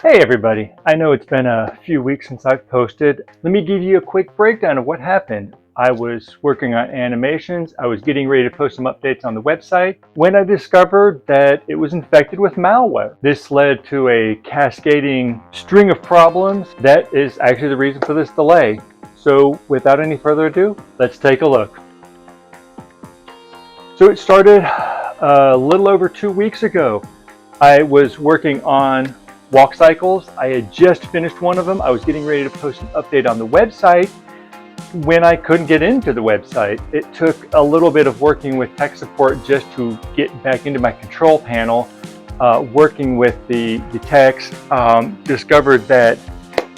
Hey everybody, I know it's been a few weeks since I've posted. Let me give you a quick breakdown of what happened. I was working on animations. I was getting ready to post some updates on the website when I discovered that it was infected with malware. This led to a cascading string of problems. That is actually the reason for this delay. So without any further ado, let's take a look. So it started a little over 2 weeks ago. I was working on walk cycles. I had just finished one of them. I was getting ready to post an update on the website when I couldn't get into the website. It took a little bit of working with tech support just to get back into my control panel. Working with the techs, discovered that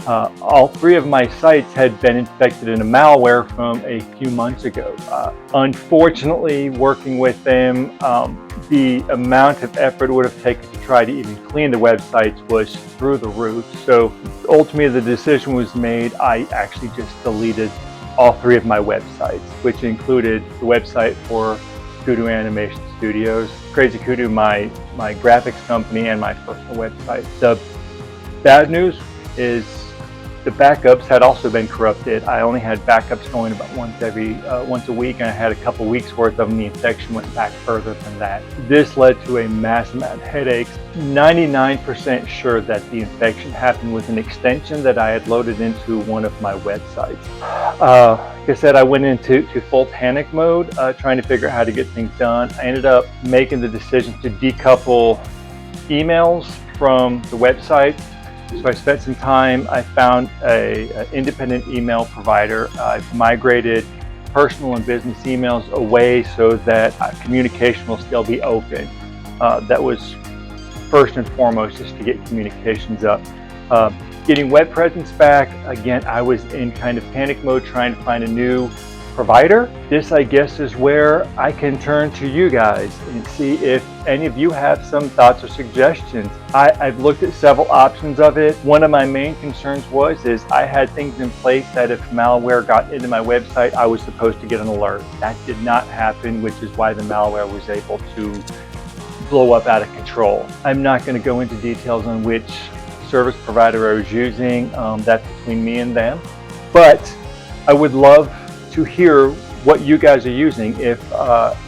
all three of my sites had been infected in a malware from a few months ago. Unfortunately, working with them, the amount of effort it would have taken to try to even clean the websites was through the roof. So ultimately the decision was made. I actually just deleted all three of my websites, which included the website for Kudu Animation Studios, Crazy Kudu, my graphics company, and my personal website. The bad news is the backups had also been corrupted. I only had backups going about once a week, and I had a couple weeks worth of them. The infection went back further than that. This led to a massive amount of headaches. 99% sure that the infection happened with an extension that I had loaded into one of my websites. Like I said, I went into full panic mode, trying to figure out how to get things done. I ended up making the decision to decouple emails from the website. So I spent some time. I found an independent email provider. I've migrated personal and business emails away so that communication will still be open. That was first and foremost, just to get communications up. Getting web presence back, again, I was in kind of panic mode trying to find a new provider. This, I guess, is where I can turn to you guys and see if any of you have some thoughts or suggestions. I've looked at several options of it. One of my main concerns is I had things in place that if malware got into my website, I was supposed to get an alert. That did not happen, which is why the malware was able to blow up out of control. I'm not going to go into details on which service provider I was using. That's between me and them. But I would love to hear what you guys are using. If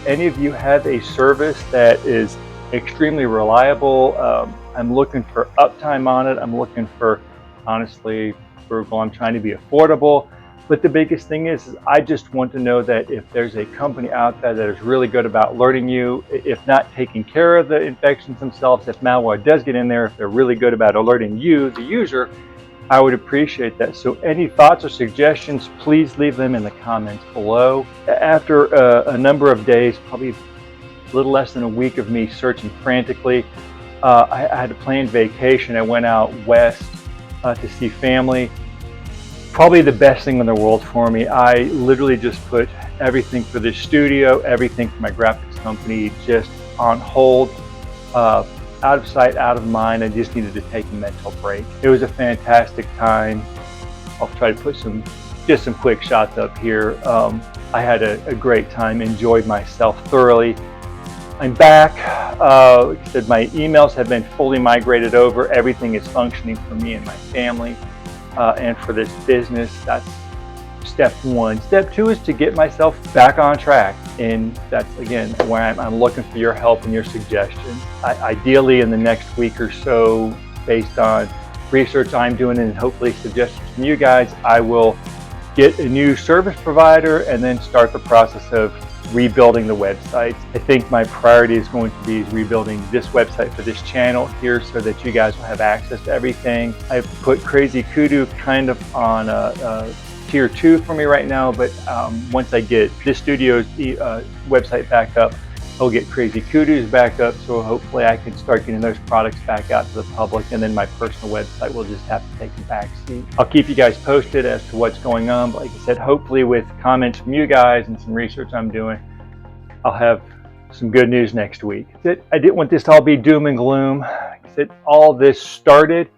any of you have a service that is extremely reliable, I'm looking for uptime on it. I'm looking for, honestly, frugal. I'm trying to be affordable. But the biggest thing is I just want to know that if there's a company out there that is really good about alerting you, if not taking care of the infections themselves, if malware does get in there, if they're really good about alerting you, the user, I would appreciate that. So any thoughts or suggestions, please leave them in the comments below. After a number of days, probably a little less than a week of me searching frantically, I had a planned vacation. I went out west to see family. Probably the best thing in the world for me. I literally just put everything for this studio, everything for my graphics company just on hold. Out of sight, out of mind. I just needed to take a mental break. It was a fantastic time. I'll try to put some quick shots up here. I had a great time, enjoyed myself thoroughly. I'm back. Like I said, my emails have been fully migrated over. Everything is functioning for me and my family, and for this business. That's step one. Step two is to get myself back on track, and that's again where I'm looking for your help and your suggestions. Ideally in the next week or so, based on research I'm doing and hopefully suggestions from you guys, I will get a new service provider and then start the process of rebuilding the websites. I think my priority is going to be rebuilding this website for this channel here so that you guys will have access to everything. I've put Crazy Kudu kind of on a tier 2 for me right now, but once I get this studio's website back up, I'll get Crazy Kudu's back up, so hopefully I can start getting those products back out to the public, and then my personal website will just have to take the back seat. I'll keep you guys posted as to what's going on, but like I said, hopefully with comments from you guys and some research I'm doing, I'll have some good news next week. I didn't want this to all be doom and gloom. Like I said, all this started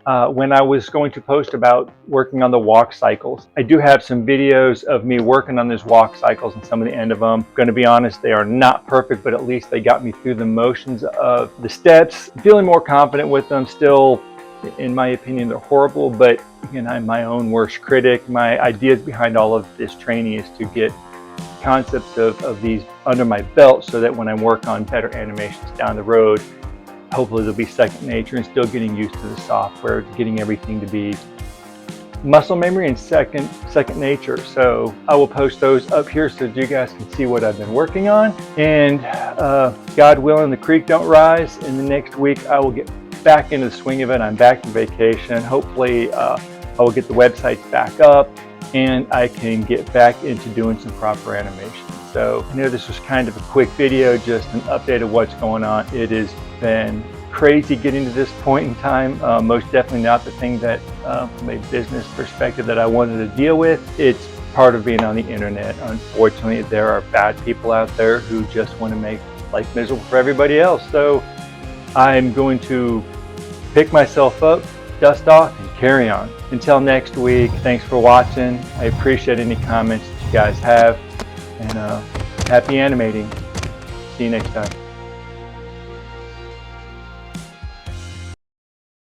when I was going to post about working on the walk cycles. I do have some videos of me working on these walk cycles and some of the end of them. Going to be honest, they are not perfect, but at least they got me through the motions of the steps. Feeling more confident with them, still In my opinion, they're horrible, but again, I'm my own worst critic. My ideas behind all of this training is to get concepts of these under my belt so that when I work on better animations down the road, hopefully they'll be second nature, and still getting used to the software, getting everything to be muscle memory and second nature. So I will post those up here so that you guys can see what I've been working on. And God willing, the creek don't rise. In the next week, I will get back into the swing of it. I'm back from vacation. Hopefully, I will get the websites back up and I can get back into doing some proper animation. So I know this was kind of a quick video, just an update of what's going on. It has been crazy getting to this point in time. Most definitely not the thing that from a business perspective that I wanted to deal with. It's part of being on the internet. Unfortunately, there are bad people out there who just want to make life miserable for everybody else. So I'm going to pick myself up, dust off, and carry on. Until next week, thanks for watching. I appreciate any comments that you guys have, and happy animating. See you next time.